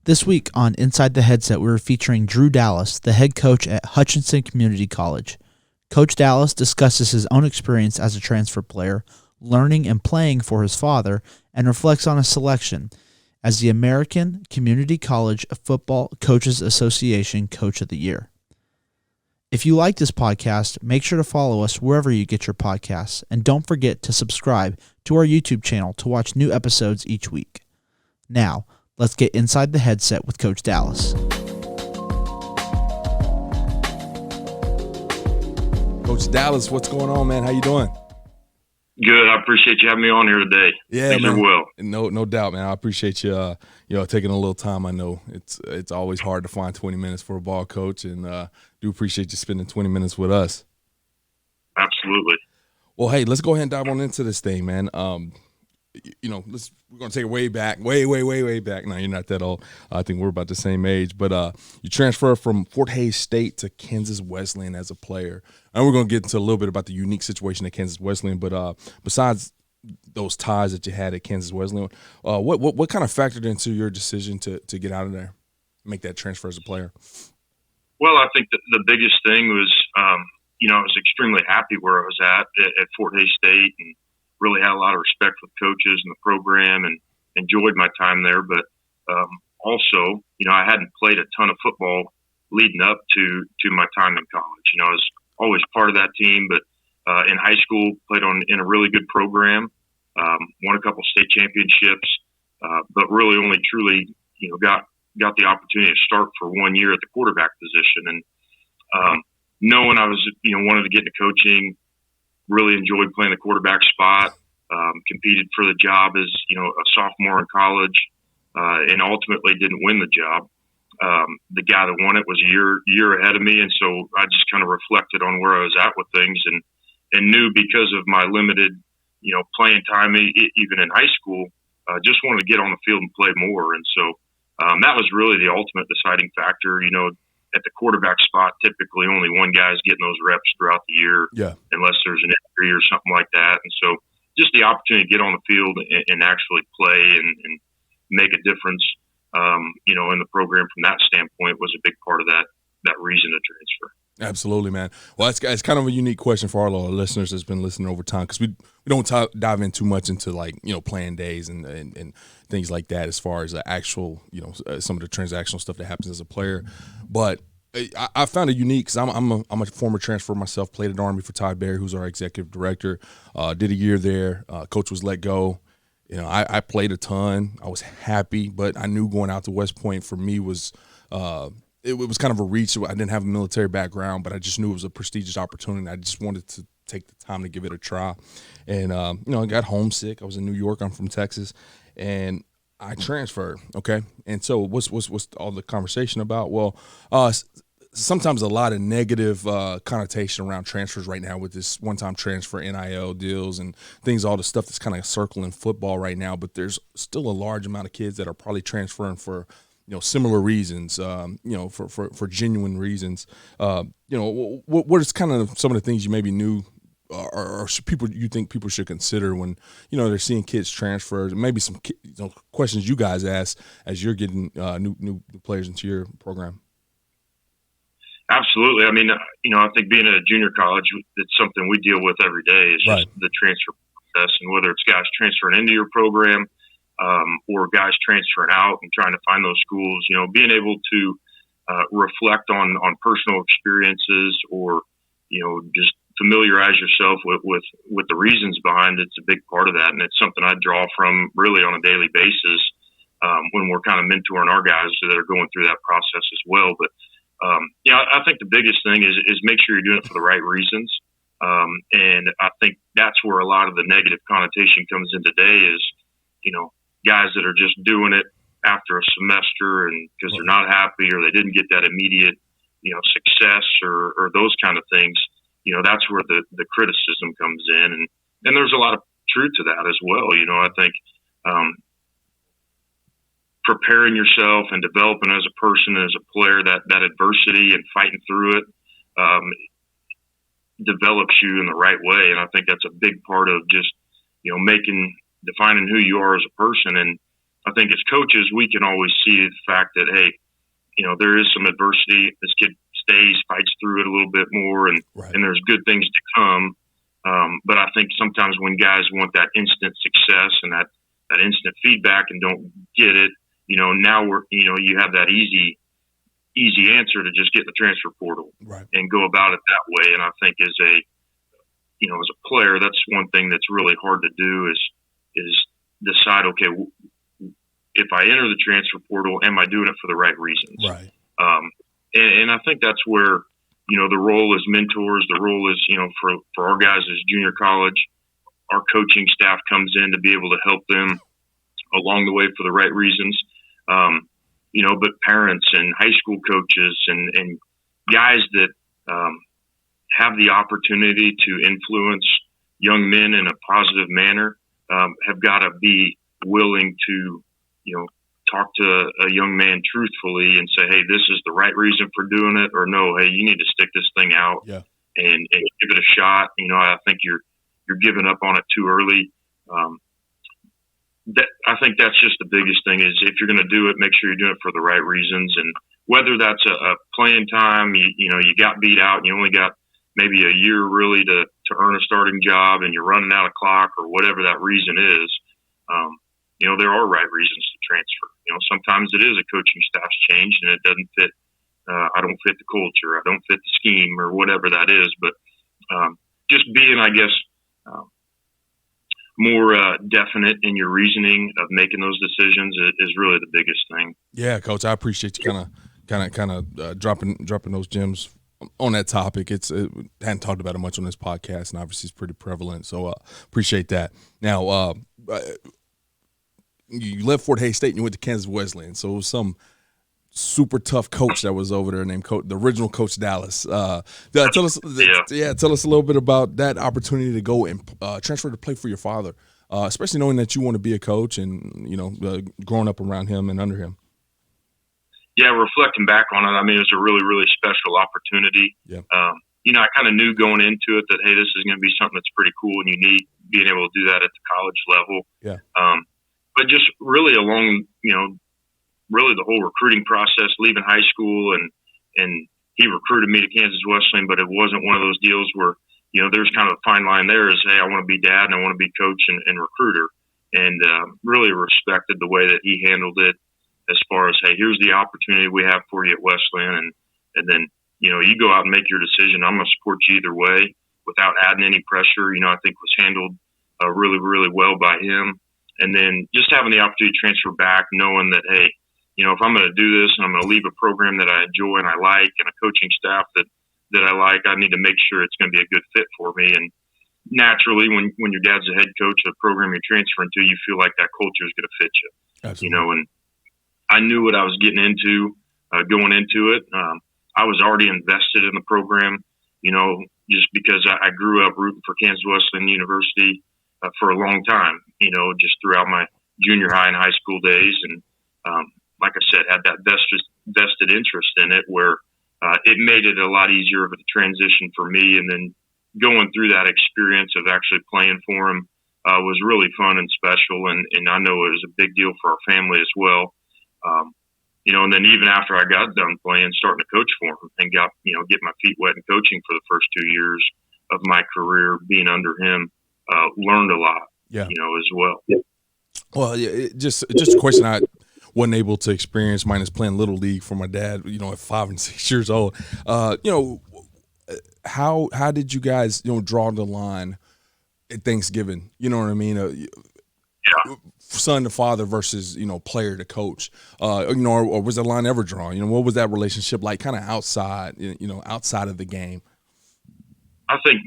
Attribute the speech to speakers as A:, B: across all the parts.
A: This week on Inside the Headset, we were featuring Drew Dallas, the head coach at Hutchinson Community College. Coach Dallas discusses his own experience as a transfer player, learning and playing for his father, and reflects on his selection as the American Community College Football Coaches Association Coach of the Year. If you like this podcast, make sure to follow us wherever you get your podcasts, and don't forget to subscribe to our YouTube channel to watch new episodes each week. Now, let's get inside the headset with Coach Dallas.
B: Coach Dallas, what's going on, man? How you doing?
C: Good. I appreciate you having me on here today.
B: Yeah,
C: Things
B: man.
C: are well.
B: No doubt, man. I appreciate you, taking a little time. I know it's always hard to find 20 minutes for a ball coach, and do appreciate you spending 20 minutes with us.
C: Absolutely.
B: Well, hey, let's go ahead and dive on into this thing, man. We're going to take it way back. No, you're not that old. I think we're about the same age. But you transferred from Fort Hays State to Kansas Wesleyan as a player. And we're going to get into a little bit about the unique situation at Kansas Wesleyan. But besides those ties that you had at Kansas Wesleyan, what kind of factored into your decision to get out of there, make that transfer as a player?
C: Well, I think the biggest thing was, I was extremely happy where I was at Fort Hays State, and really had a lot of respect for the coaches and the program, and enjoyed my time there. But also, I hadn't played a ton of football leading up to my time in college. I was always part of that team, but in high school, played in a really good program, won a couple state championships, but really only truly, got the opportunity to start for 1 year at the quarterback position. And knowing I was, wanted to get into coaching, really enjoyed playing the quarterback spot, competed for the job as, a sophomore in college, and ultimately didn't win the job. The guy that won it was a year ahead of me. And so I just kind of reflected on where I was at with things, and knew because of my limited, playing time, even in high school, just wanted to get on the field and play more. And so that was really the ultimate deciding factor. At the quarterback spot, typically only one guy's getting those reps throughout the year, unless there's an injury or something like that. And so just the opportunity to get on the field and actually play and make a difference, in the program from that standpoint was a big part of that reason to transfer.
B: Absolutely, man. Well, it's kind of a unique question for our listeners that's been listening over time, because we don't dive in too much into playing days and things like that as far as the actual some of the transactional stuff that happens as a player. But I found it unique because I'm a former transfer myself. Played at Army for Ty Berry, who's our executive director. Did a year there. Coach was let go. I played a ton. I was happy, but I knew going out to West Point for me was it was kind of a reach. I didn't have a military background, but I just knew it was a prestigious opportunity. I just wanted to take the time to give it a try. And, I got homesick. I was in New York. I'm from Texas. And I transferred, okay? And so what's all the conversation about? Well, sometimes a lot of negative connotation around transfers right now with this one-time transfer, NIL deals, and things, all the stuff that's kind of circling football right now. But there's still a large amount of kids that are probably transferring for similar reasons, for genuine reasons. What is kind of some of the things you maybe knew or you think people should consider when, they're seeing kids transfer, maybe some questions you guys ask as you're getting new players into your program?
C: Absolutely. I mean, I think being at a junior college, it's something we deal with every day. It's just the transfer process, and whether it's guys transferring into your program, or guys transferring out and trying to find those schools, being able to reflect on personal experiences, or, just familiarize yourself with the reasons behind it's a big part of that. And it's something I draw from really on a daily basis when we're kind of mentoring our guys that are going through that process as well. But, I think the biggest thing is make sure you're doing it for the right reasons. And I think that's where a lot of the negative connotation comes in today is, guys that are just doing it after a semester and because they're not happy or they didn't get that immediate, success or those kind of things. That's where the criticism comes in. And there's a lot of truth to that as well. I think preparing yourself and developing as a person, as a player, that adversity and fighting through it develops you in the right way. And I think that's a big part of just, defining who you are as a person. And I think as coaches, we can always see the fact that, hey, there is some adversity. This kid stays, fights through it a little bit more, and there's good things to come. But I think sometimes when guys want that instant success and that instant feedback and don't get it, now you have that easy answer to just get in the transfer portal and go about it that way. And I think as a player, that's one thing that's really hard to do is decide, okay, if I enter the transfer portal, am I doing it for the right reasons?
B: Right.
C: And I think that's where, the role as mentors, the role is, for our guys as junior college, our coaching staff comes in to be able to help them along the way for the right reasons. But parents and high school coaches and guys that have the opportunity to influence young men in a positive manner have got to be willing to, talk to a young man truthfully and say, hey, this is the right reason for doing it, or no, hey, you need to stick this thing out and give it a shot. I think you're giving up on it too early. I think that's just the biggest thing is if you're going to do it, make sure you're doing it for the right reasons. And whether that's a playing time, you got beat out and you only got maybe a year really to earn a starting job and you're running out of clock or whatever that reason is, there are right reasons to transfer. Sometimes it is a coaching staff's changed and it doesn't fit. I don't fit the culture. I don't fit the scheme or whatever that is. But just being, I guess, more definite in your reasoning of making those decisions is really the biggest thing.
B: Yeah, Coach, I appreciate you kind of dropping those gems on that topic. Hadn't talked about it much on this podcast, and obviously it's pretty prevalent. So appreciate that. Now, you left Fort Hays State and you went to Kansas Wesleyan. So it was some super tough coach that was over there named the original Coach Dallas. Tell us a little bit about that opportunity to go and transfer to play for your father, especially knowing that you want to be a coach and growing up around him and under him.
C: Yeah, reflecting back on it, it was a really, really special opportunity.
B: Yeah.
C: I kind of knew going into it that, hey, this is going to be something that's pretty cool and unique, being able to do that at the college level.
B: Yeah.
C: But just really along, really the whole recruiting process, leaving high school, and he recruited me to Kansas Wesleyan, but it wasn't one of those deals where, there's kind of a fine line there is, hey, I want to be dad and I want to be coach and recruiter. And really respected the way that he handled it as far as, hey, here's the opportunity we have for you at Wesleyan. And then, you go out and make your decision. I'm going to support you either way without adding any pressure. I think was handled really, really well by him. And then just having the opportunity to transfer back, knowing that, hey, if I'm going to do this and I'm going to leave a program that I enjoy and I like and a coaching staff that I like, I need to make sure it's going to be a good fit for me. And naturally, when your dad's a head coach of the program you're transferring to, you feel like that culture is going to fit you.
B: Absolutely.
C: And I knew what I was getting into going into it. I was already invested in the program, just because I grew up rooting for Kansas Wesleyan University for a long time, just throughout my junior high and high school days. And like I said, had that vested interest in it where it made it a lot easier of a transition for me. And then going through that experience of actually playing for him was really fun and special. And I know it was a big deal for our family as well. And then even after I got done playing, starting to coach for him and got, get my feet wet in coaching for the first 2 years of my career being under him, learned a lot, as well. Yeah.
B: Well, just a question I wasn't able to experience, minus playing Little League for my dad, at 5 and 6 years old. How did you guys, draw the line at Thanksgiving? You know what I mean? Son to father versus, player to coach, or was the line ever drawn? What was that relationship like kind of outside of the game?
C: I think,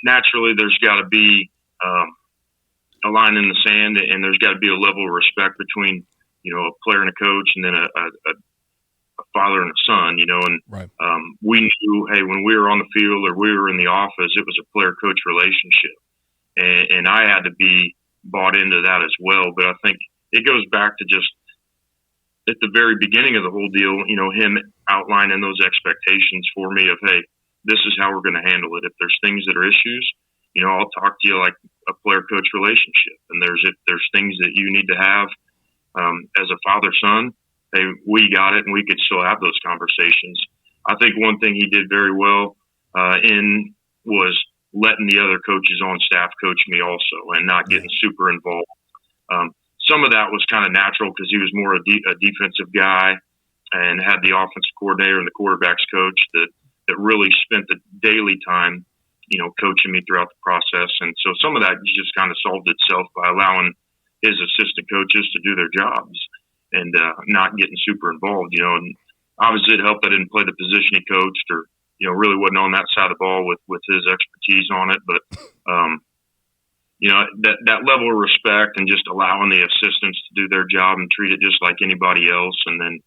C: naturally there's got to be a line in the sand, and there's got to be a level of respect between, a player and a coach, and then a father and a son, and
B: right.
C: We knew, hey, when we were on the field or we were in the office, it was a player-coach relationship. And I had to be bought into that as well. But I think it goes back to just at the very beginning of the whole deal, him outlining those expectations for me of, hey, this is how we're going to handle it. If there's things that are issues, I'll talk to you like a player-coach relationship. And if there's things that you need to have, as a father-son, hey, we got it, and we could still have those conversations. I think one thing he did very well in was letting the other coaches on staff coach me also, and not getting super involved. Some of that was kind of natural because he was more a defensive guy and had the offensive coordinator and the quarterbacks coach that really spent the daily time, coaching me throughout the process. And so some of that just kind of solved itself by allowing his assistant coaches to do their jobs and not getting super involved, and obviously it helped I didn't play the position he coached or, really wasn't on that side of the ball with his expertise on it. But, that level of respect and just allowing the assistants to do their job and treat it just like anybody else. And then,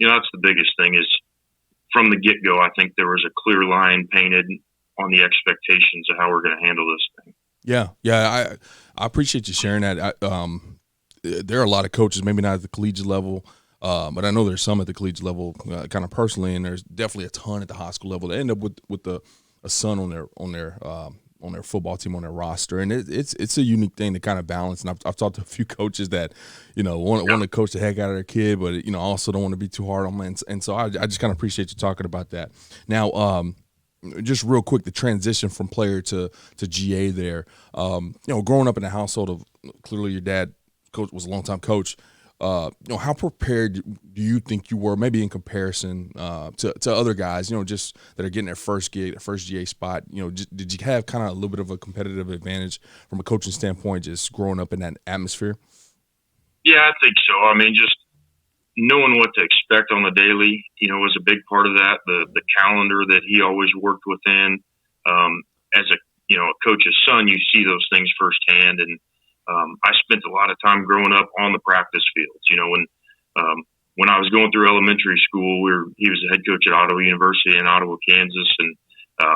C: that's the biggest thing is from the get-go, I think there was a clear line painted on the expectations of how we're going to handle this thing.
B: Yeah. I appreciate you sharing that. There are a lot of coaches, maybe not at the collegiate level, but I know there's some at the collegiate level kind of personally, and there's definitely a ton at the high school level that end up with a son on their football team, on their roster. And it's a unique thing to kind of balance. And I've talked to a few coaches that, want to coach the heck out of their kid, but, also don't want to be too hard on them. And so I just kind of appreciate you talking about that. Now, just real quick, the transition from player to GA there, growing up in a household of clearly your dad was a longtime coach. How prepared do you think you were, maybe in comparison to other guys, just that are getting their first gig, their first GA spot? Did you have kind of a little bit of a competitive advantage from a coaching standpoint, just growing up in that atmosphere?
C: Yeah, I think so. I mean, just knowing what to expect on the daily, was a big part of that. The calendar that he always worked within. As a coach's son, you see those things firsthand, and I spent a lot of time growing up on the practice fields. When I was going through elementary school, he was the head coach at Ottawa University in Ottawa, Kansas, and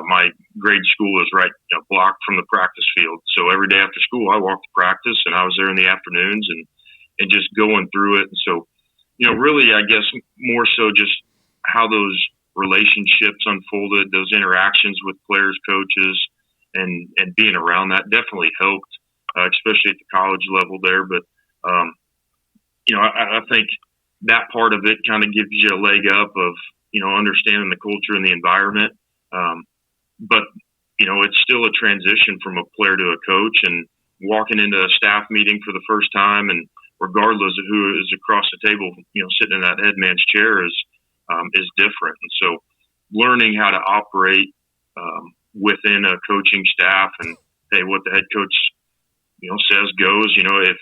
C: my grade school was right blocked from the practice field. So every day after school, I walked to practice, and I was there in the afternoons and just going through it. And so, really, I guess more so just how those relationships unfolded, those interactions with players, coaches, and being around that definitely helped. Especially at the college level there. But, I think that part of it kind of gives you a leg up of, understanding the culture and the environment. But, it's still a transition from a player to a coach, and walking into a staff meeting for the first time, and regardless of who is across the table, sitting in that head man's chair is different. And so learning how to operate within a coaching staff and, hey, what the head coach says goes, if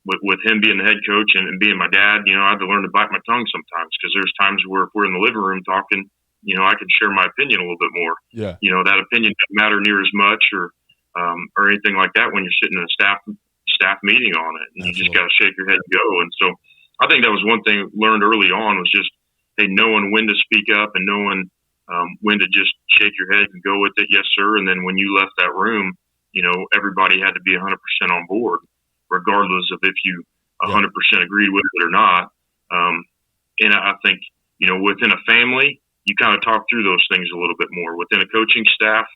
C: with him being the head coach and being my dad, I had to learn to bite my tongue sometimes, because there's times where if we're in the living room talking, I can share my opinion a little bit more.
B: Yeah.
C: That opinion doesn't matter near as much or anything like that when you're sitting in a staff meeting on it, and you just got to shake your head and go. And so I think that was one thing learned early on, was just, hey, knowing when to speak up and knowing when to just shake your head and go with it. Yes, sir. And then when you left that room, everybody had to be 100% on board, regardless of if you 100% agreed with it or not. And I think, within a family, you kind of talk through those things a little bit more. Within a coaching staff,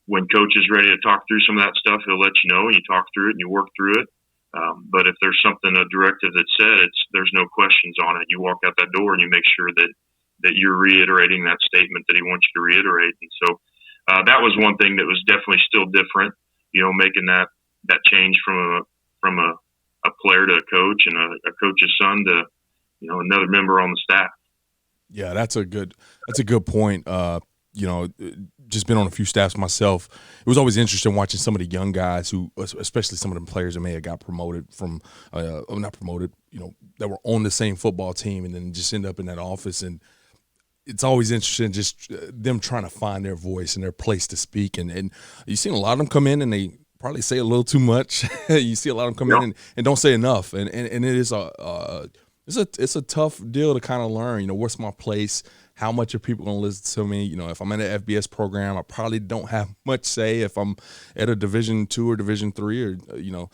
C: when coach is ready to talk through some of that stuff, he'll let you know, and you talk through it and you work through it. But if there's a directive that's said, there's no questions on it. You walk out that door and you make sure that you're reiterating that statement that he wants you to reiterate. And so, that was one thing that was definitely still different, making that change from a player to a coach, and a coach's son to, another member on the staff.
B: Yeah, that's a good point. Just been on a few staffs myself. It was always interesting watching some of the young guys who, especially some of them players that may have got promoted from, not promoted, that were on the same football team and then just end up in that office. And it's always interesting just them trying to find their voice and their place to speak. And you've seen a lot of them come in and they probably say a little too much. You see a lot of them come in and don't say enough. And it is it's a tough deal to kind of learn, what's my place? How much are people going to listen to me? If I'm in an FBS program, I probably don't have much say. If I'm at a Division II or Division III, or,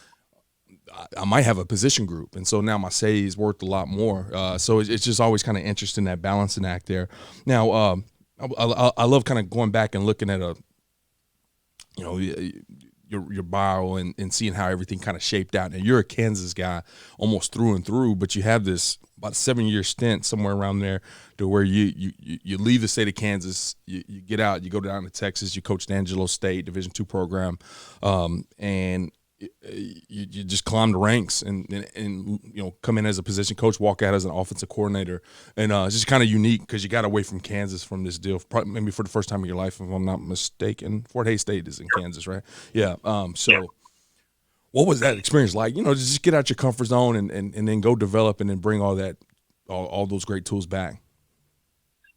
B: I might have a position group. And so now my say is worth a lot more. So it's just always kind of interesting, that balancing act there. Now, I love kind of going back and looking at your bio and seeing how everything kind of shaped out. And you're a Kansas guy almost through and through, but you have this about 7-year stint somewhere around there to where you leave the state of Kansas, you get out, you go down to Texas, you coached Angelo State Division II program, and you just climb the ranks and come in as a position coach, walk out as an offensive coordinator, and it's just kind of unique because you got away from Kansas from this deal, probably maybe for the first time in your life, if I'm not mistaken. Fort Hays State is in Kansas, right? Yeah. What was that experience like? Just get out your comfort zone and then go develop and then bring all those great tools back.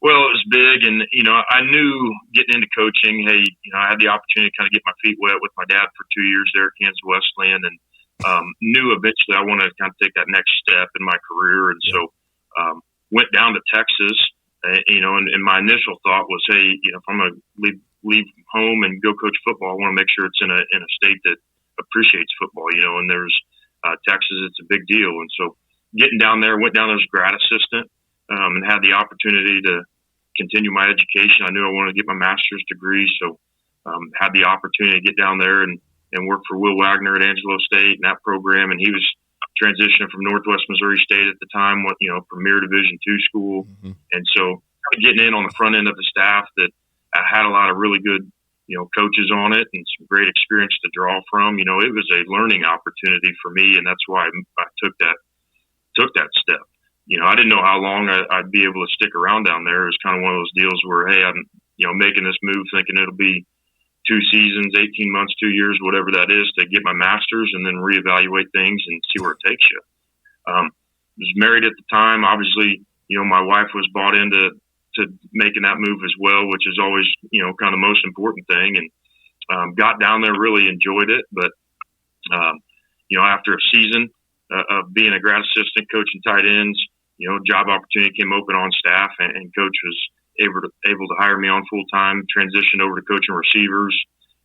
C: Well, it was big, and I knew getting into coaching. Hey, I had the opportunity to kind of get my feet wet with my dad for 2 years there at Kansas Wesleyan, and knew eventually I wanted to kind of take that next step in my career, and so went down to Texas. And my initial thought was, hey, if I'm going to leave home and go coach football, I want to make sure it's in a state that appreciates football. And there's Texas, it's a big deal, and so getting down there, went down there as a grad assistant, and had the opportunity to continue my education. I knew I wanted to get my master's degree, so had the opportunity to get down there and work for Will Wagner at Angelo State and that program. And he was transitioning from Northwest Missouri State at the time, premier Division II school. Mm-hmm. And so getting in on the front end of the staff that had a lot of really good, coaches on it and some great experience to draw from. It was a learning opportunity for me, and that's why I took that step. I didn't know how long I'd be able to stick around down there. It was kind of one of those deals where, hey, I'm, making this move thinking it'll be 2 seasons, 18 months, 2 years, whatever that is, to get my master's and then reevaluate things and see where it takes you. I was married at the time. Obviously, my wife was bought into making that move as well, which is always, kind of the most important thing. And got down there, really enjoyed it. But, after a season of being a grad assistant coaching tight ends, job opportunity came open on staff, and coach was able to hire me on full time, transitioned over to coaching receivers,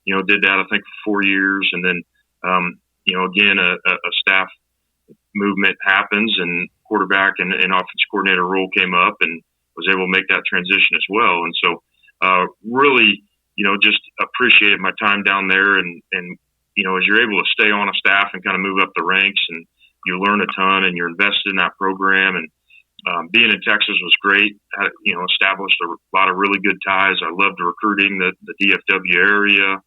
C: did that, I think, for 4 years. And then, again, a staff movement happens, and quarterback and offensive coordinator role came up, and was able to make that transition as well. And so, really, just appreciated my time down there. And, as you're able to stay on a staff and kind of move up the ranks, and you learn a ton and you're invested in that program. And being in Texas was great. Established a lot of really good ties. I loved recruiting the DFW area,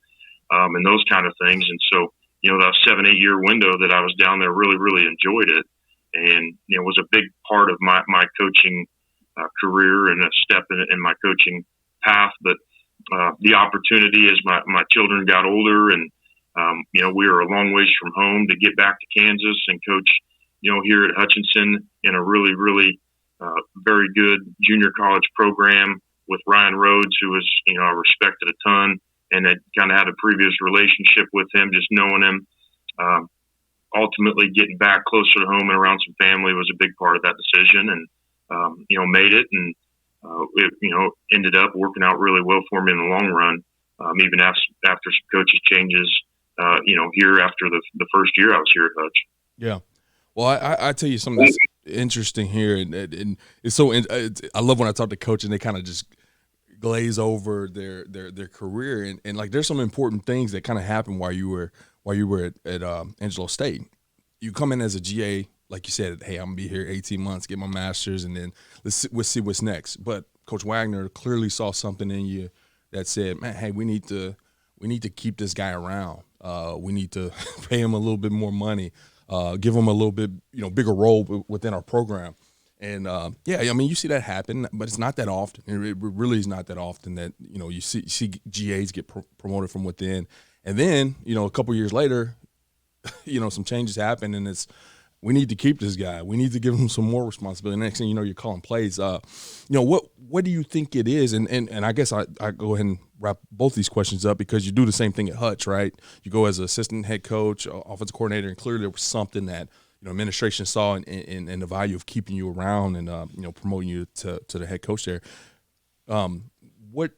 C: and those kind of things. And so, that 7-8 year window that I was down there, really, really enjoyed it. And, was a big part of my coaching career and a step in my coaching path. But the opportunity as my children got older, and, we were a long ways from home, to get back to Kansas and coach, here at Hutchinson in a really, really very good junior college program with Ryan Rhodes, who was, I respected a ton, and had kind of had a previous relationship with him, just knowing him. Ultimately getting back closer to home and around some family was a big part of that decision, and, made it, and, it, ended up working out really well for me in the long run. Even after some coaches changes, here after the first year I was here at Hutch.
B: Yeah. Well, I tell you something that's interesting here, and it's so I love when I talk to coaches and they kind of just glaze over their career, and like there's some important things that kind of happened while you were at Angelo State. You come in as a GA, like you said, hey, I'm gonna be here 18 months, get my master's, and then we'll see what's next. But Coach Wagner clearly saw something in you that said, man, hey, we need to keep this guy around. We need to pay him a little bit more money. Give them a little bit, bigger role within our program. And, you see that happen, but it's not that often. It really is not that often that, you see GAs get promoted from within. And then, a couple years later, some changes happen, and we need to keep this guy. We need to give him some more responsibility. Next thing you know, you're calling plays. What do you think it is? And I guess I go ahead and wrap both these questions up, because you do the same thing at Hutch, right? You go as an assistant head coach, offensive coordinator, and clearly there was something that administration saw in the value of keeping you around and promoting you to the head coach there. What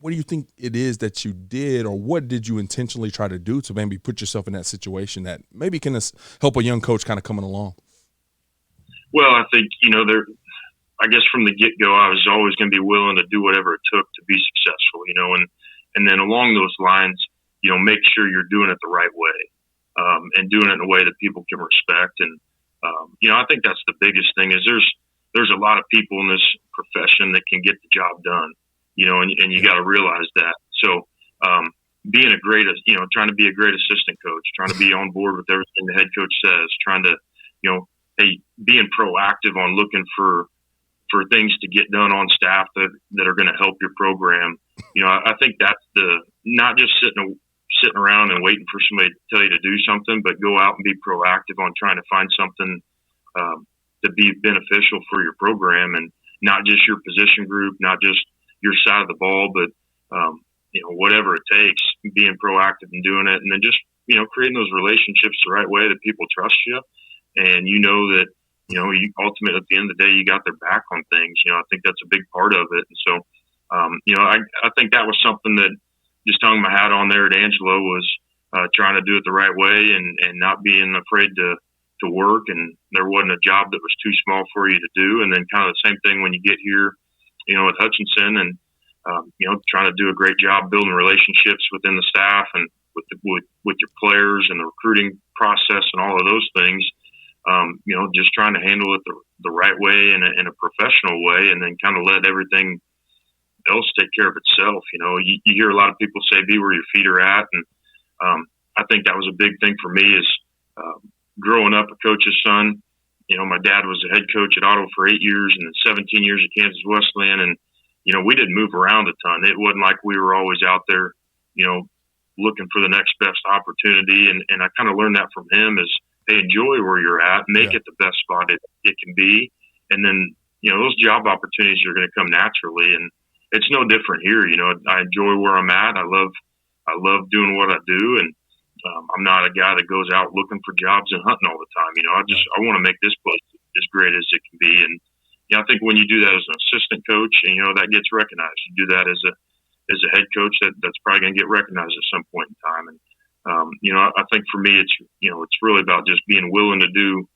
B: do you think it is that you did, or what did you intentionally try to do to maybe put yourself in that situation that maybe can help a young coach kind of coming along?
C: Well, I think, I guess from the get-go, I was always going to be willing to do whatever it took to be successful, and then along those lines, make sure you're doing it the right way, and doing it in a way that people can respect. And, I think that's the biggest thing is there's a lot of people in this profession that can get the job done, and you got to realize that. So, being trying to be a great assistant coach, trying to be on board with everything the head coach says, trying to, being proactive on looking for things to get done on staff that are going to help your program. I think that's not just sitting around and waiting for somebody to tell you to do something, but go out and be proactive on trying to find something to be beneficial for your program, and not just your position group, not just your side of the ball, but whatever it takes, being proactive and doing it, and then just creating those relationships the right way that people trust you, and that you ultimately at the end of the day you got their back on things. I think that's a big part of it, and so I think that was something that just hung my hat on there at Angelo was trying to do it the right way and not being afraid to work, and there wasn't a job that was too small for you to do. And then kind of the same thing when you get here, at Hutchinson, and trying to do a great job building relationships within the staff and with your players and the recruiting process and all of those things. Just trying to handle it the right way in a professional way, and then kind of let everything else take care of itself. You hear a lot of people say, be where your feet are at. And I think that was a big thing for me is growing up a coach's son. My dad was a head coach at Ottawa for 8 years and then 17 years at Kansas Wesleyan. And, we didn't move around a ton. It wasn't like we were always out there, looking for the next best opportunity. And I kind of learned that from him is, hey, enjoy where you're at, make it the best spot it can be. And then, those job opportunities are going to come naturally. And it's no different here. I enjoy where I'm at. I love doing what I do. And I'm not a guy that goes out looking for jobs and hunting all the time. I want to make this place as great as it can be. And, I think when you do that as an assistant coach, that gets recognized. You do that as a head coach, that's probably going to get recognized at some point in time. And, I think for me, it's really about just being willing to do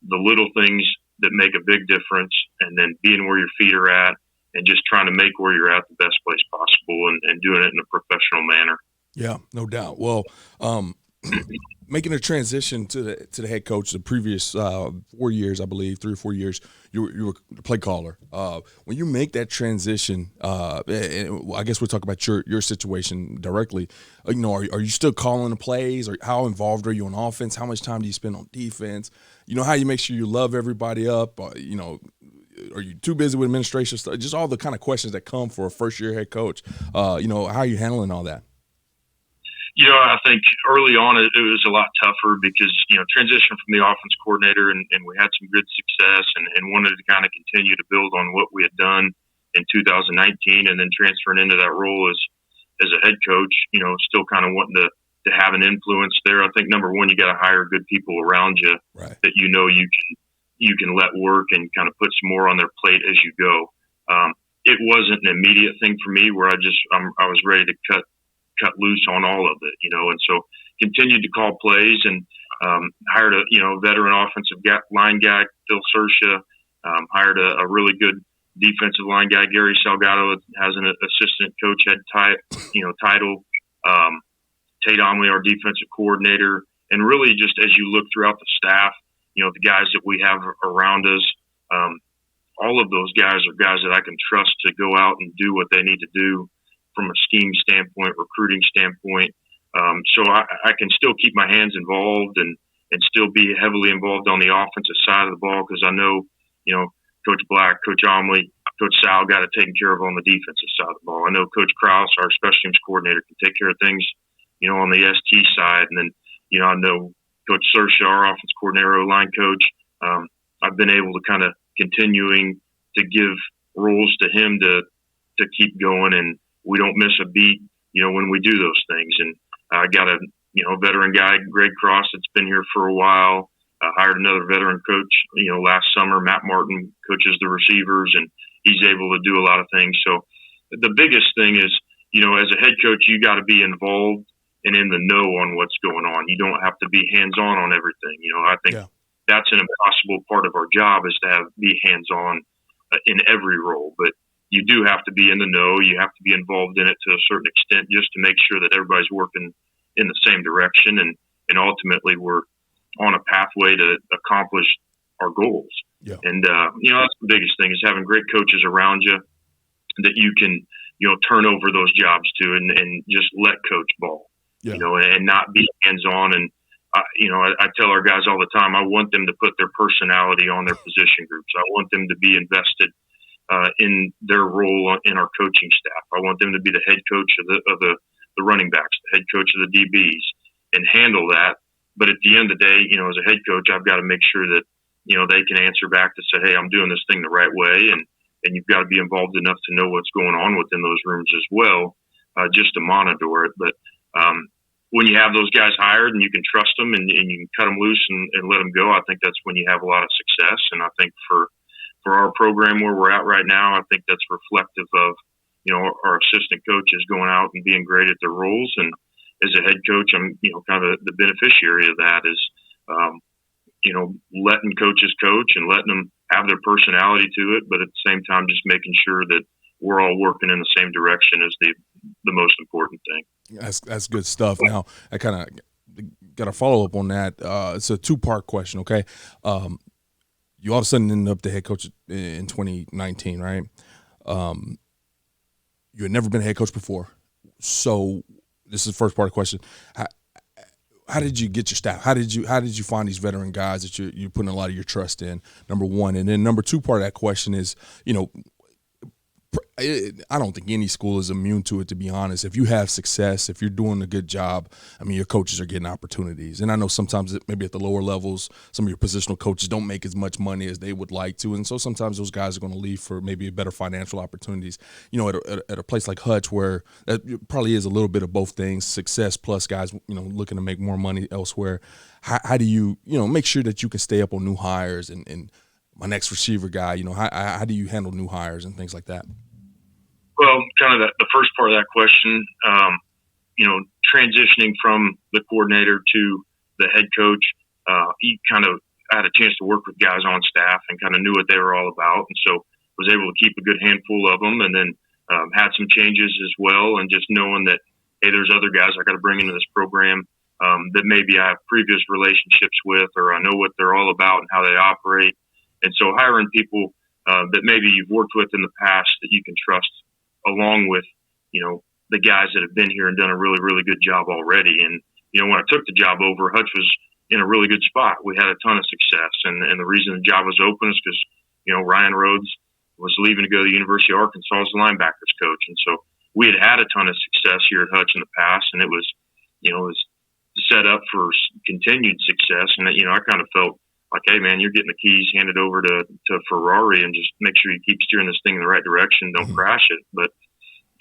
C: the little things that make a big difference, and then being where your feet are at and just trying to make where you're at the best place possible, and doing it in a professional manner.
B: Yeah, no doubt. Well, making a transition to the head coach the previous 4 years, I believe, 3 or 4 years, you were the play caller. When you make that transition, and I guess we'll talk about your situation directly. Are you still calling the plays? Or how involved are you on offense? How much time do you spend on defense? How you make sure you love everybody up? Are you too busy with administration stuff? Just all the kind of questions that come for a first-year head coach. How are you handling all that?
C: I think early on it was a lot tougher because, transition from the offense coordinator and we had some good success and wanted to kind of continue to build on what we had done in 2019, and then transferring into that role as a head coach, still kind of wanting to have an influence there. I think number one, you got to hire good people around you
B: right.
C: that you can let work and kind of put some more on their plate as you go. It wasn't an immediate thing for me where I was ready to cut loose on all of it, and so continued to call plays and hired a veteran offensive line guy, Phil Sersha, hired a really good defensive line guy, Gary Salgado, has an assistant coach head title, Tate Omley, our defensive coordinator, and really just as you look throughout the staff, the guys that we have around us, all of those guys are guys that I can trust to go out and do what they need to do from a scheme standpoint, recruiting standpoint. So I can still keep my hands involved and still be heavily involved on the offensive side of the ball because I know, Coach Black, Coach Omley, Coach Sal got it taken care of on the defensive side of the ball. I know Coach Krause, our special teams coordinator, can take care of things, on the ST side. And then, I know Coach Sersha, our offense coordinator, O-line coach, I've been able to kind of continuing to give roles to him to keep going, and we don't miss a beat, when we do those things. And I got a veteran guy, Greg Cross, that's been here for a while. Hired another veteran coach, last summer. Matt Martin coaches the receivers, and he's able to do a lot of things. So the biggest thing is, as a head coach, you got to be involved and in the know on what's going on. You don't have to be hands-on on everything. I think that's an impossible part of our job is to be hands-on in every role. But you do have to be in the know. You have to be involved in it to a certain extent just to make sure that everybody's working in the same direction, and ultimately we're on a pathway to accomplish our goals.
B: Yeah.
C: And that's the biggest thing, is having great coaches around you that you can turn over those jobs to, and just let coach ball.
B: Yeah.
C: And not be hands-on. And I tell our guys all the time, I want them to put their personality on their position groups. I want them to be invested in their role in our coaching staff. I want them to be the head coach of the running backs, the head coach of the DBs, and handle that. But at the end of the day, as a head coach, I've got to make sure that they can answer back to say, hey, I'm doing this thing the right way, and you've got to be involved enough to know what's going on within those rooms as well, just to monitor it. But when you have those guys hired and you can trust them and you can cut them loose and let them go, I think that's when you have a lot of success. And I think for our program where we're at right now, I think that's reflective of, our assistant coaches going out and being great at their roles. And as a head coach, I'm, kind of the beneficiary of that, is, letting coaches coach and letting them have their personality to it, but at the same time, just making sure that we're all working in the same direction is the most important thing.
B: That's good stuff. Now, I kind of got a follow up on that. It's a 2-part question. Okay, you all of a sudden ended up the head coach in 2019, right? You had never been a head coach before, so this is the first part of the question. How did you get your staff? How did you find these veteran guys that you're putting a lot of your trust in? Number one, and then number 2 part of that question is, I don't think any school is immune to it, to be honest. If you have success, if you're doing a good job, I mean, your coaches are getting opportunities. And I know sometimes maybe at the lower levels, some of your positional coaches don't make as much money as they would like to. And so sometimes those guys are going to leave for maybe better financial opportunities. At a place like Hutch, where that probably is a little bit of both things, success plus guys, looking to make more money elsewhere. How do you, make sure that you can stay up on new hires and my next receiver guy, how do you handle new hires and things like that?
C: Well, kind of the first part of that question, transitioning from the coordinator to the head coach, he kind of had a chance to work with guys on staff and kind of knew what they were all about. And so was able to keep a good handful of them, and then had some changes as well. And just knowing that, hey, there's other guys I got to bring into this program that maybe I have previous relationships with, or I know what they're all about and how they operate. And so hiring people that maybe you've worked with in the past that you can trust, along with, the guys that have been here and done a really, really good job already. And, when I took the job over, Hutch was in a really good spot. We had a ton of success. And the reason the job was open is because, Ryan Rhodes was leaving to go to the University of Arkansas as the linebackers coach. And so we had a ton of success here at Hutch in the past, and it was set up for continued success. And, I kind of felt like, hey, man, you're getting the keys handed over to Ferrari, and just make sure you keep steering this thing in the right direction. Don't crash it. But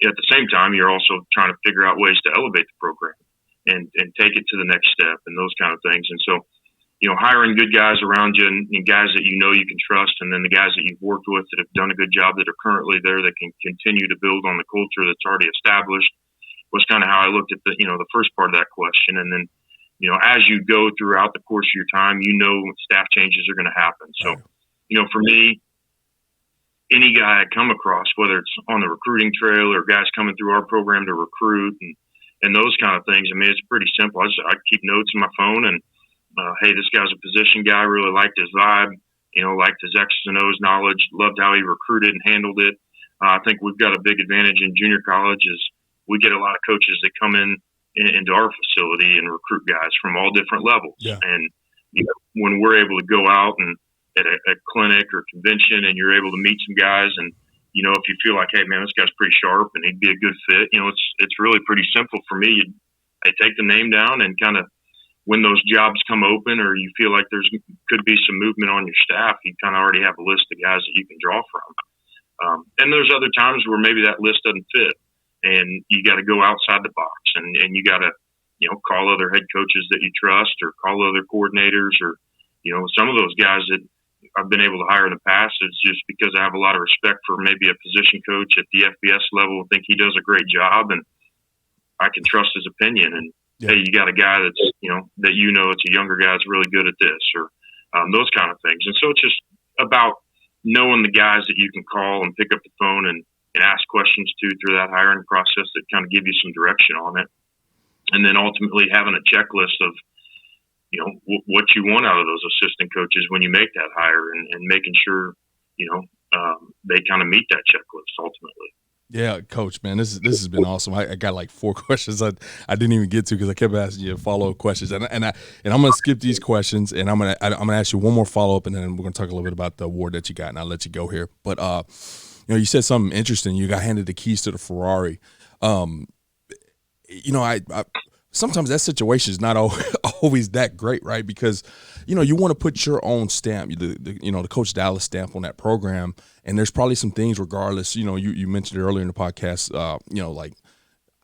C: at the same time, you're also trying to figure out ways to elevate the program and take it to the next step and those kind of things. And so, hiring good guys around you and guys that you can trust, and then the guys that you've worked with that have done a good job that are currently there that can continue to build on the culture that's already established, was kind of how I looked at the first part of that question. And then, as you go throughout the course of your time, staff changes are going to happen. So, for me, any guy I come across, whether it's on the recruiting trail or guys coming through our program to recruit and those kind of things, I mean, it's pretty simple. I keep notes in my phone, and, hey, this guy's a position guy, really liked his vibe, liked his X's and O's knowledge, loved how he recruited and handled it. I think we've got a big advantage in junior college is we get a lot of coaches that come into our facility and recruit guys from all different levels.
B: Yeah.
C: And when we're able to go out and at a clinic or convention, and you're able to meet some guys, and if you feel like, hey man, this guy's pretty sharp and he'd be a good fit, it's really pretty simple for me. I take the name down, and kind of when those jobs come open, or you feel like could be some movement on your staff, you kind of already have a list of guys that you can draw from. And there's other times where maybe that list doesn't fit, and you got to go outside the box, and you got to, call other head coaches that you trust, or call other coordinators, or, some of those guys that I've been able to hire in the past. It's just because I have a lot of respect for maybe a position coach at the FBS level. I think he does a great job, and I can trust his opinion. And hey, you got a guy that's, it's a younger guy that's really good at this, or those kind of things. And so it's just about knowing the guys that you can call and pick up the phone and ask questions to through that hiring process that kind of give you some direction on it. and then ultimately having a checklist of, what you want out of those assistant coaches when you make that hire, and making sure, they kind of meet that checklist ultimately.
B: Yeah, Coach, man, this has been awesome. I got like 4 questions I didn't even get to because I kept asking you follow-up questions, and I'm gonna skip these questions, and I'm gonna ask you one more follow-up, and then we're gonna talk a little bit about the award that you got, and I'll let you go here. But you said something interesting. You got handed the keys to the Ferrari. I sometimes that situation is not always that great, right? Because you want to put your own stamp, the Coach Dallas stamp on that program, and there's probably some things, regardless. You mentioned it earlier in the podcast, like,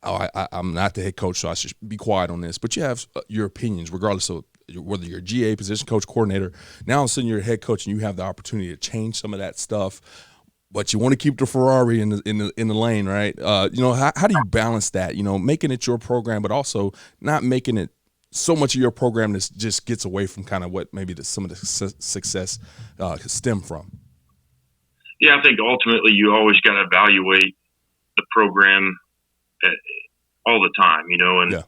B: I'm not the head coach, so I should be quiet on this. But you have your opinions, regardless of whether you're a GA, position coach, coordinator. Now all of a sudden you're a head coach, and you have the opportunity to change some of that stuff. But you want to keep the Ferrari in the lane, right? How do you balance that? Making it your program, but also not making it so much of your program that just gets away from kind of what maybe some of the success stem from.
C: Yeah, I think ultimately you always got to evaluate the program all the time, and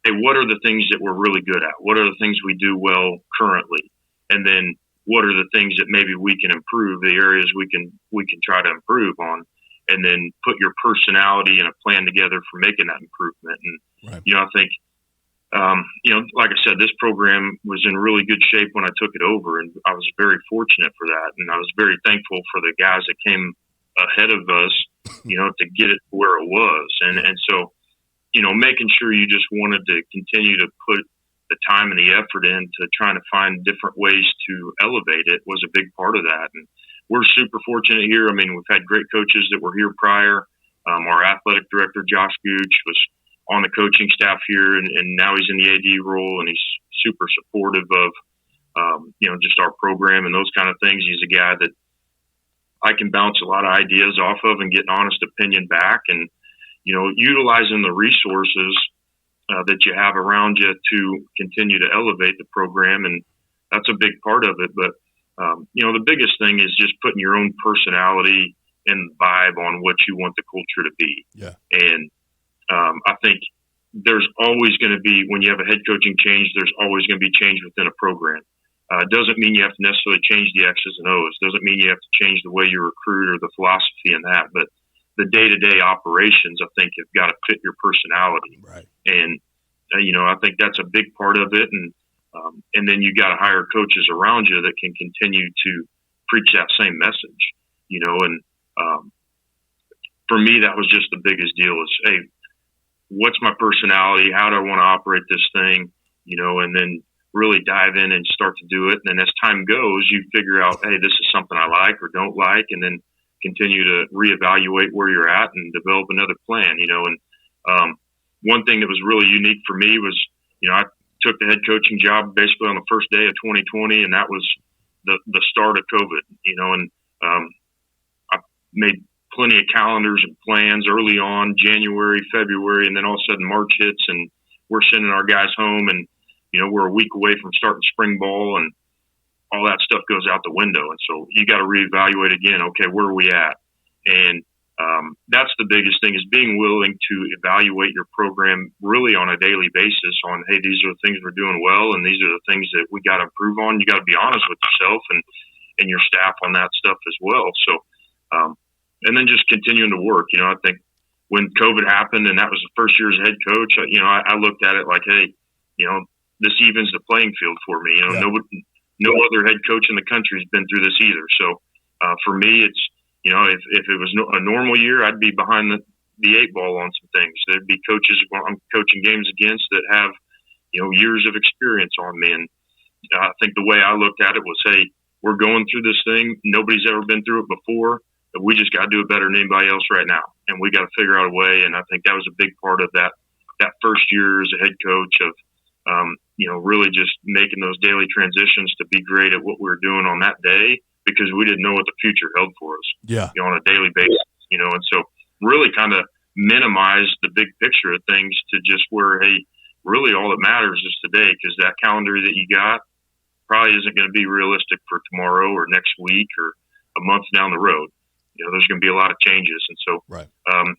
C: hey, what are the things that we're really good at? What are the things we do well currently? And then what are the things that maybe we can improve, the areas we can try to improve on, and then put your personality and a plan together for making that improvement. And,
B: right.
C: I think, like I said, this program was in really good shape when I took it over, and I was very fortunate for that. And I was very thankful for the guys that came ahead of us, to get it where it was. And so, making sure you just wanted to continue to put the time and the effort into trying to find different ways to elevate it was a big part of that. And we're super fortunate here. I mean, we've had great coaches that were here prior. Our athletic director, Josh Gooch, was on the coaching staff here, and now he's in the AD role, and he's super supportive of, just our program and those kind of things. He's a guy that I can bounce a lot of ideas off of and get an honest opinion back, and, utilizing the resources that you have around you to continue to elevate the program. And that's a big part of it. But, the biggest thing is just putting your own personality and vibe on what you want the culture to be.
B: Yeah.
C: And I think there's always going to be, when you have a head coaching change, there's always going to be change within a program. It doesn't mean you have to necessarily change the X's and O's. Doesn't mean you have to change the way you recruit or the philosophy in that. But the day-to-day operations, I think, have got to fit your personality.
B: Right. And,
C: I think that's a big part of it. And then you got to hire coaches around you that can continue to preach that same message, and for me, that was just the biggest deal is, hey, what's my personality? How do I want to operate this thing? And then really dive in and start to do it. And then as time goes, you figure out, hey, this is something I like or don't like, and then continue to reevaluate where you're at and develop another plan, and one thing that was really unique for me was, I took the head coaching job basically on the first day of 2020, and that was the start of COVID, and I made plenty of calendars and plans early on, January, February, and then all of a sudden March hits, and we're sending our guys home, and, we're a week away from starting spring ball, and all that stuff goes out the window. And so you got to reevaluate again. Okay, where are we at? And that's the biggest thing, is being willing to evaluate your program really on a daily basis on, hey, these are the things we're doing well, and these are the things that we got to improve on. You got to be honest with yourself and your staff on that stuff as well. So, and then just continuing to work. I think when COVID happened and that was the first year as a head coach, I looked at it like, hey, this evens the playing field for me.
B: Yeah.
C: No other head coach in the country has been through this either. So for me, it's, if it was a normal year, I'd be behind the 8 ball on some things. There'd be coaches I'm coaching games against that have, years of experience on me. And I think the way I looked at it was, hey, we're going through this thing. Nobody's ever been through it before. But we just got to do it better than anybody else right now. And we got to figure out a way. And I think that was a big part of that first year as a head coach of, really just making those daily transitions to be great at what we were doing on that day, because we didn't know what the future held for us.
B: Yeah.
C: On a daily basis, and so really kind of minimize the big picture of things to just where, hey, really all that matters is today, because that calendar that you got probably isn't going to be realistic for tomorrow or next week or a month down the road. There's going to be a lot of changes. And so,
B: right.
C: Kind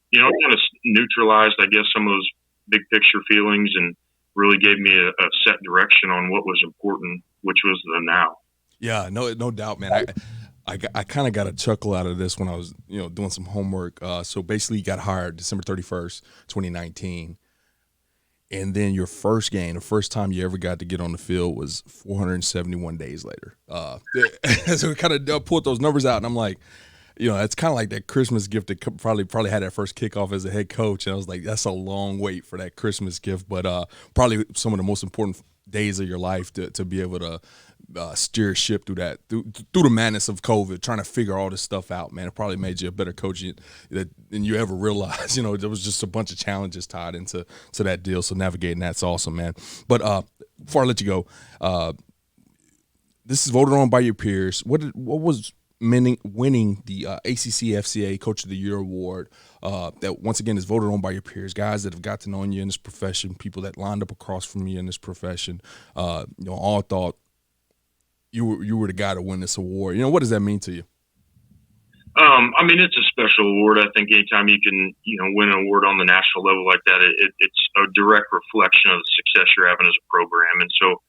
C: of neutralized, I guess, some of those big picture feelings and really gave me a set direction on what was important, which was the now.
B: Yeah, no doubt, man. I kind of got a chuckle out of this when I was, doing some homework. So basically, you got hired December 31st, 2019. And then your first game, the first time you ever got to get on the field was 471 days later. So we kind of pulled those numbers out, and I'm like, it's kind of like that Christmas gift that probably had that first kickoff as a head coach. And I was like, that's a long wait for that Christmas gift, but probably some of the most important days of your life to be able to steer a ship through the madness of COVID, trying to figure all this stuff out, man. It probably made you a better coach than you ever realized. There was just a bunch of challenges tied into that deal. So navigating that's awesome, man. But before I let you go, this is voted on by your peers. What was winning the ACCFCA Coach of the Year award? That once again is voted on by your peers, guys that have got to know you in this profession, people that lined up across from you in this profession. All thought you were the guy to win this award. What does that mean to you?
C: It's a special award. I think anytime you can, win an award on the national level like that, it's a direct reflection of the success you're having as a program. And so,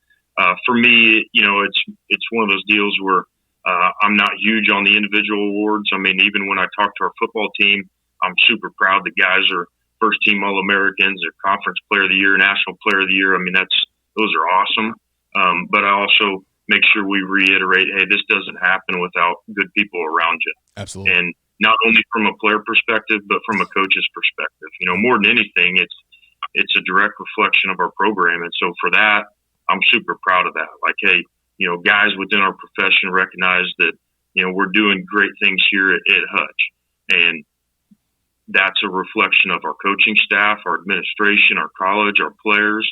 C: for me, it's one of those deals where I'm not huge on the individual awards. Even when I talk to our football team, I'm super proud the guys are first team All-Americans, or conference player of the year, national player of the year. Those are awesome. But I also make sure we reiterate, hey, this doesn't happen without good people around you.
B: Absolutely.
C: And not only from a player perspective, but from a coach's perspective. More than anything, it's a direct reflection of our program. And so for that, I'm super proud of that. Like, hey, guys within our profession recognize that, we're doing great things here at Hutch. And that's a reflection of our coaching staff, our administration, our college, our players.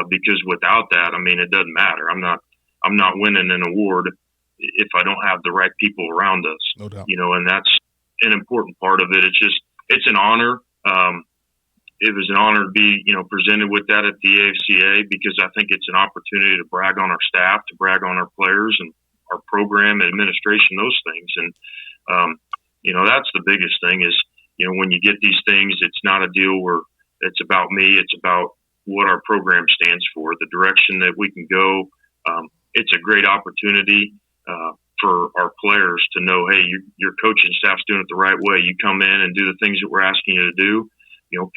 C: Because without that, it doesn't matter. I'm not winning an award if I don't have the right people around us.
B: No doubt.
C: And that's an important part of it. It's an honor. It was an honor to be, presented with that at the AFCA, because I think it's an opportunity to brag on our staff, to brag on our players and our program and administration, those things. And, that's the biggest thing is, when you get these things, it's not a deal where it's about me. It's about what our program stands for, the direction that we can go. It's a great opportunity for our players to know, hey, your coaching staff's doing it the right way. You come in and do the things that we're asking you to do.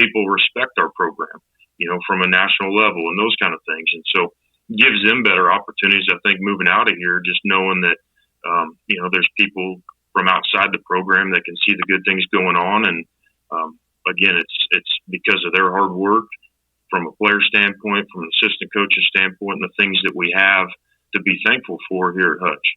C: People respect our program, from a national level and those kind of things. And so it gives them better opportunities, I think, moving out of here, just knowing that, there's people from outside the program that can see the good things going on. And again, it's because of their hard work from a player standpoint, from an assistant coach's standpoint, and the things that we have to be thankful for here at Hutch.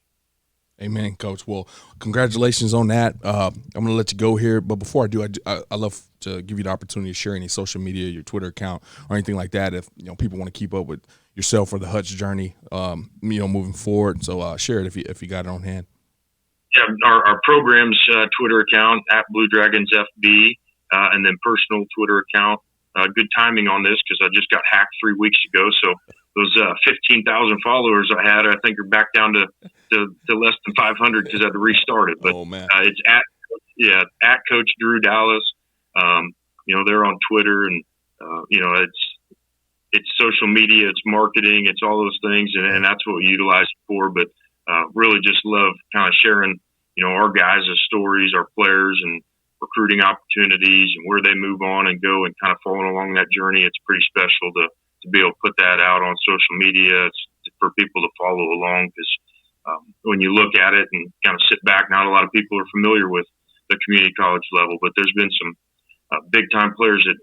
B: Amen, Coach. Well, congratulations on that. I'm going to let you go here, but before I do, I love to give you the opportunity to share any social media, your Twitter account, or anything like that. If people want to keep up with yourself or the Hutch journey, moving forward. So share it if you got it on hand.
C: Yeah, our program's Twitter account at Blue Dragons FB, and then personal Twitter account. Good timing on this because I just got hacked 3 weeks ago. So those 15,000 followers I had, I think, are back down to less than 500 because I had to restart it. But it's at Coach Drew Dallas. They're on Twitter, and it's social media, it's marketing, it's all those things, and that's what we utilize it for. But really just love kind of sharing, our guys' stories, our players, and recruiting opportunities and where they move on and go, and kind of following along that journey. It's pretty special to be able to put that out on social media. It's for people to follow along, because when you look at it and kind of sit back, not a lot of people are familiar with the community college level, but there's been some big time players that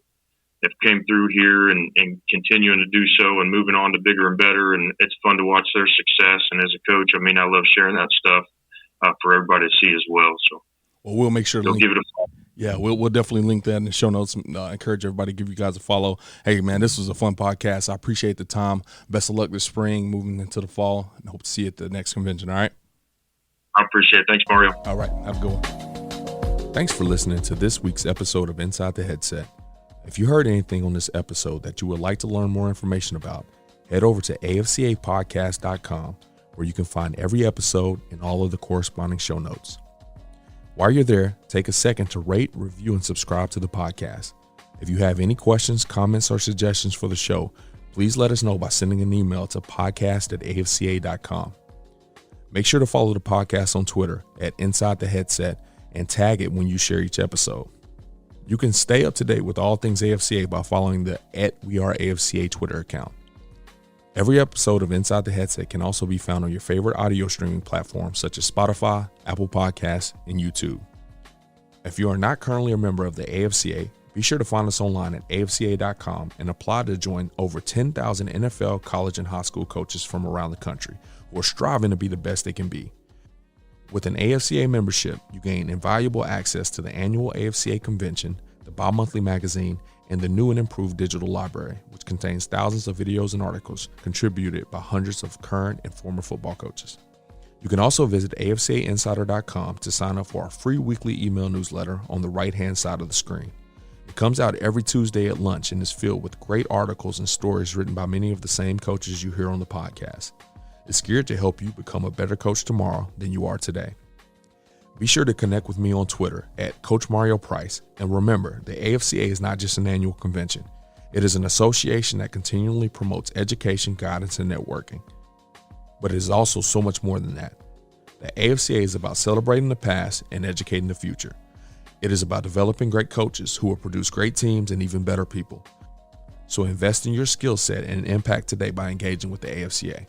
C: have came through here and continuing to do so and moving on to bigger and better. And it's fun to watch their success. And as a coach, I love sharing that stuff for everybody to see as well. So,
B: well, we'll make sure to
C: give it a follow.
B: Yeah, we'll definitely link that in the show notes. Encourage everybody to give you guys a follow. Hey, man, this was a fun podcast. I appreciate the time. Best of luck this spring, moving into the fall, and hope to see you at the next convention. All right?
C: I appreciate it. Thanks, Mario.
B: All right. Have a good one. Thanks for listening to this week's episode of Inside the Headset. If you heard anything on this episode that you would like to learn more information about, head over to AFCApodcast.com, where you can find every episode and all of the corresponding show notes. While you're there, take a second to rate, review, and subscribe to the podcast. If you have any questions, comments, or suggestions for the show, please let us know by sending an email to podcast@afca.com. Make sure to follow the podcast on Twitter at Inside the Headset and tag it when you share each episode. You can stay up to date with all things AFCA by following the @WeAreAFCA Twitter account. Every episode of Inside the Headset can also be found on your favorite audio streaming platforms such as Spotify, Apple Podcasts, and YouTube. If you are not currently a member of the AFCA, be sure to find us online at AFCA.com and apply to join over 10,000 NFL, college, and high school coaches from around the country who are striving to be the best they can be. With an AFCA membership, you gain invaluable access to the annual AFCA convention, the bi-monthly magazine, and the new and improved digital library, which contains thousands of videos and articles contributed by hundreds of current and former football coaches. You can also visit AFCAinsider.com to sign up for our free weekly email newsletter on the right-hand side of the screen. It comes out every Tuesday at lunch and is filled with great articles and stories written by many of the same coaches you hear on the podcast. It's geared to help you become a better coach tomorrow than you are today. Be sure to connect with me on Twitter at Coach Mario Price, and remember, the AFCA is not just an annual convention. It is an association that continually promotes education, guidance, and networking. But it is also so much more than that. The AFCA is about celebrating the past and educating the future. It is about developing great coaches who will produce great teams and even better people. So invest in your skill set and impact today by engaging with the AFCA.